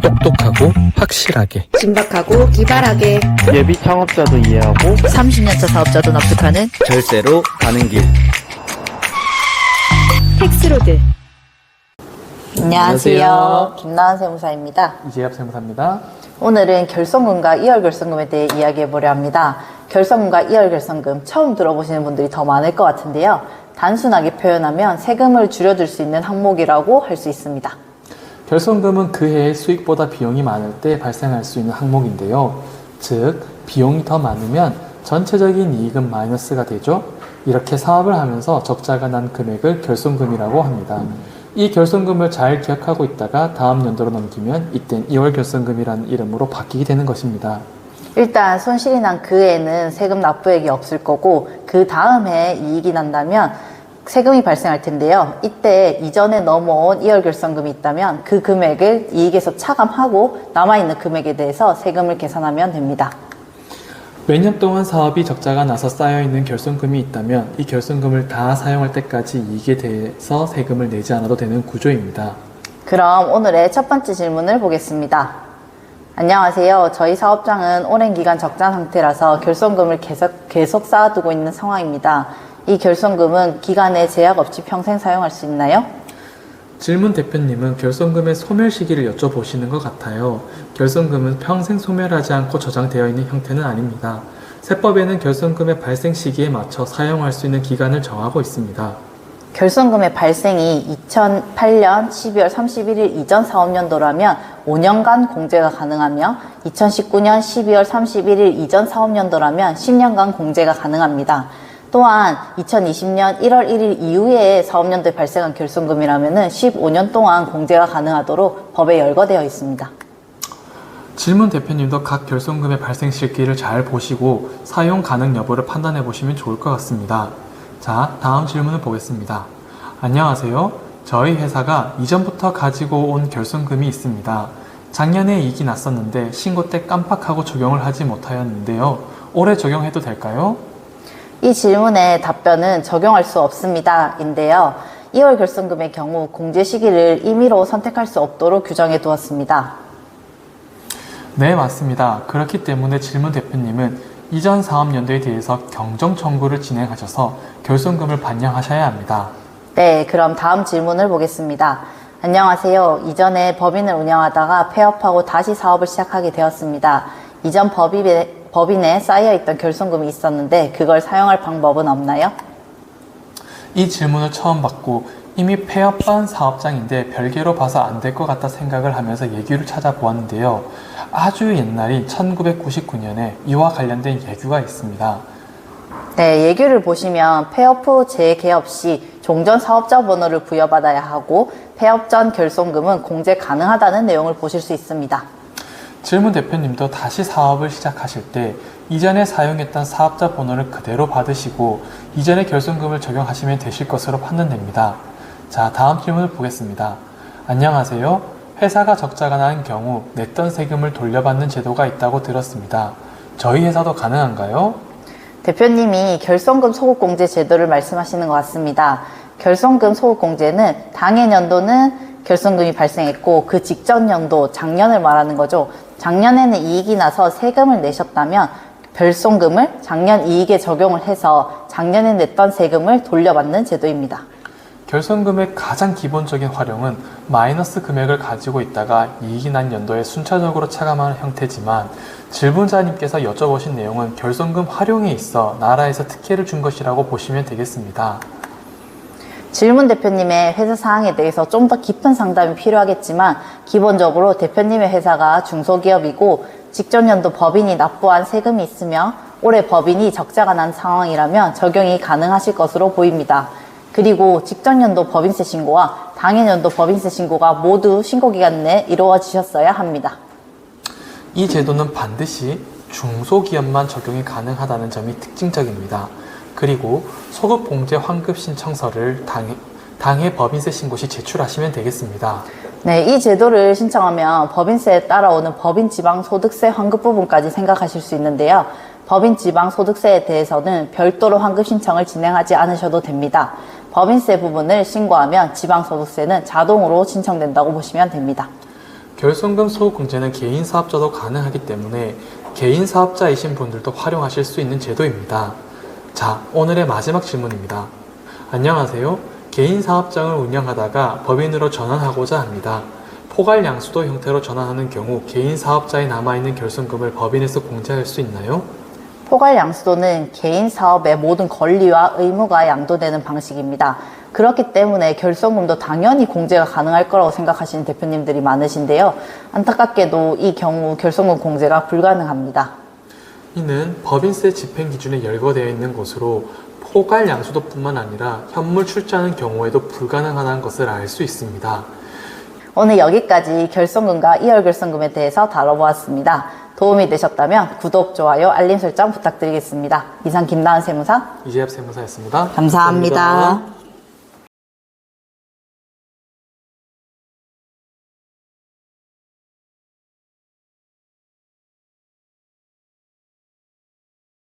똑똑하고 확실하게, 신박하고 기발하게, 예비 창업자도 이해하고 30년차 사업자도 납득하는 절대로 가는 길. 텍스로드. 안녕하세요. 김나은 세무사입니다. 이재엽 세무사입니다. 오늘은 결손금과 이월결손금에 대해 이야기해보려 합니다. 결손금과 이월결손금 처음 들어보시는 분들이 더 많을 것 같은데요. 단순하게 표현하면 세금을 줄여줄 수 있는 항목이라고 할 수 있습니다. 결손금은 그 해의 수익보다 비용이 많을 때 발생할 수 있는 항목인데요. 즉, 비용이 더 많으면 전체적인 이익은 마이너스가 되죠. 이렇게 사업을 하면서 적자가 난 금액을 결손금이라고 합니다. 이 결손금을 잘 기억하고 있다가 다음 연도로 넘기면 이땐 이월결손금이라는 이름으로 바뀌게 되는 것입니다. 일단 손실이 난 그 해에는 세금 납부액이 없을 거고 그 다음 해에 이익이 난다면 세금이 발생할 텐데요. 이때 이전에 넘어온 이월결손금이 있다면 그 금액을 이익에서 차감하고 남아있는 금액에 대해서 세금을 계산하면 됩니다. 몇 년 동안 사업이 적자가 나서 쌓여있는 결손금이 있다면 이 결손금을 다 사용할 때까지 이익에 대해서 세금을 내지 않아도 되는 구조입니다. 그럼 오늘의 첫 번째 질문을 보겠습니다. 안녕하세요. 저희 사업장은 오랜 기간 적자 상태라서 결손금을 계속 쌓아두고 있는 상황입니다. 이 결손금은 기간에 제약 없이 평생 사용할 수 있나요? 질문 대표님은 결손금의 소멸 시기를 여쭤보시는 것 같아요. 결손금은 평생 소멸하지 않고 저장되어 있는 형태는 아닙니다. 세법에는 결손금의 발생 시기에 맞춰 사용할 수 있는 기간을 정하고 있습니다. 결손금의 발생이 2008년 12월 31일 이전 사업연도라면 5년간 공제가 가능하며 2019년 12월 31일 이전 사업연도라면 10년간 공제가 가능합니다. 또한 2020년 1월 1일 이후에 사업연도에 발생한 결손금이라면 15년 동안 공제가 가능하도록 법에 열거되어 있습니다. 질문 대표님도 각 결손금의 발생 시기를 잘 보시고 사용 가능 여부를 판단해 보시면 좋을 것 같습니다. 자, 다음 질문을 보겠습니다. 안녕하세요. 저희 회사가 이전부터 가지고 온 결손금이 있습니다. 작년에 이익이 났었는데 신고 때 깜빡하고 적용을 하지 못하였는데요. 올해 적용해도 될까요? 이 질문의 답변은 적용할 수 없습니다. 인데요. 2월 결손금의 경우 공제 시기를 임의로 선택할 수 없도록 규정해 두었습니다. 네, 맞습니다. 그렇기 때문에 질문 대표님은 이전 사업연도에 대해서 경정 청구를 진행하셔서 결손금을 반영하셔야 합니다. 네, 그럼 다음 질문을 보겠습니다. 안녕하세요. 이전에 법인을 운영하다가 폐업하고 다시 사업을 시작하게 되었습니다. 이전 법인에 쌓여있던 결손금이 있었는데 그걸 사용할 방법은 없나요? 이 질문을 처음 받고 이미 폐업한 사업장인데 별개로 봐서 안 될 것 같다 생각을 하면서 예규를 찾아보았는데요. 아주 옛날인 1999년에 이와 관련된 예규가 있습니다. 네, 예규를 보시면 폐업 후 재개업 시 종전 사업자 번호를 부여받아야 하고 폐업 전 결손금은 공제 가능하다는 내용을 보실 수 있습니다. 질문 대표님도 다시 사업을 시작하실 때 이전에 사용했던 사업자 번호를 그대로 받으시고 이전의 결손금을 적용하시면 되실 것으로 판단됩니다. 자, 다음 질문을 보겠습니다. 안녕하세요. 회사가 적자가 난 경우 냈던 세금을 돌려받는 제도가 있다고 들었습니다. 저희 회사도 가능한가요? 대표님이 결손금 소급공제 제도를 말씀하시는 것 같습니다. 결손금 소급공제는 당해 연도는 결손금이 발생했고 그 직전 연도, 작년을 말하는 거죠. 작년에는 이익이 나서 세금을 내셨다면 결손금을 작년 이익에 적용을 해서 작년에 냈던 세금을 돌려받는 제도입니다. 결손금의 가장 기본적인 활용은 마이너스 금액을 가지고 있다가 이익이 난 연도에 순차적으로 차감하는 형태지만 질문자님께서 여쭤보신 내용은 결손금 활용에 있어 나라에서 특혜를 준 것이라고 보시면 되겠습니다. 질문 대표님의 회사 사항에 대해서 좀 더 깊은 상담이 필요하겠지만 기본적으로 대표님의 회사가 중소기업이고 직전 연도 법인이 납부한 세금이 있으며 올해 법인이 적자가 난 상황이라면 적용이 가능하실 것으로 보입니다. 그리고 직전 연도 법인세 신고와 당해 연도 법인세 신고가 모두 신고기간 내에 이루어지셨어야 합니다. 이 제도는 반드시 중소기업만 적용이 가능하다는 점이 특징적입니다. 그리고 소급공제 환급 신청서를 당해 법인세 신고 시 제출하시면 되겠습니다. 네, 이 제도를 신청하면 법인세에 따라오는 법인지방소득세 환급 부분까지 생각하실 수 있는데요. 법인지방소득세에 대해서는 별도로 환급 신청을 진행하지 않으셔도 됩니다. 법인세 부분을 신고하면 지방소득세는 자동으로 신청된다고 보시면 됩니다. 결손금 소공제는 개인 사업자도 가능하기 때문에 개인 사업자이신 분들도 활용하실 수 있는 제도입니다. 자, 오늘의 마지막 질문입니다. 안녕하세요. 개인 사업장을 운영하다가 법인으로 전환하고자 합니다. 포괄 양수도 형태로 전환하는 경우 개인 사업자에 남아있는 결손금을 법인에서 공제할 수 있나요? 포괄 양수도는 개인 사업의 모든 권리와 의무가 양도되는 방식입니다. 그렇기 때문에 결손금도 당연히 공제가 가능할 거라고 생각하시는 대표님들이 많으신데요. 안타깝게도 이 경우 결손금 공제가 불가능합니다. 이는 법인세 집행 기준에 열거되어 있는 것으로 포괄 양수도뿐만 아니라 현물 출자하는 경우에도 불가능하다는 것을 알 수 있습니다. 오늘 여기까지 결손금과 이월결손금에 대해서 다뤄보았습니다. 도움이 되셨다면 구독, 좋아요, 알림 설정 부탁드리겠습니다. 이상 김나은 세무사 이재엽 세무사였습니다. 감사합니다.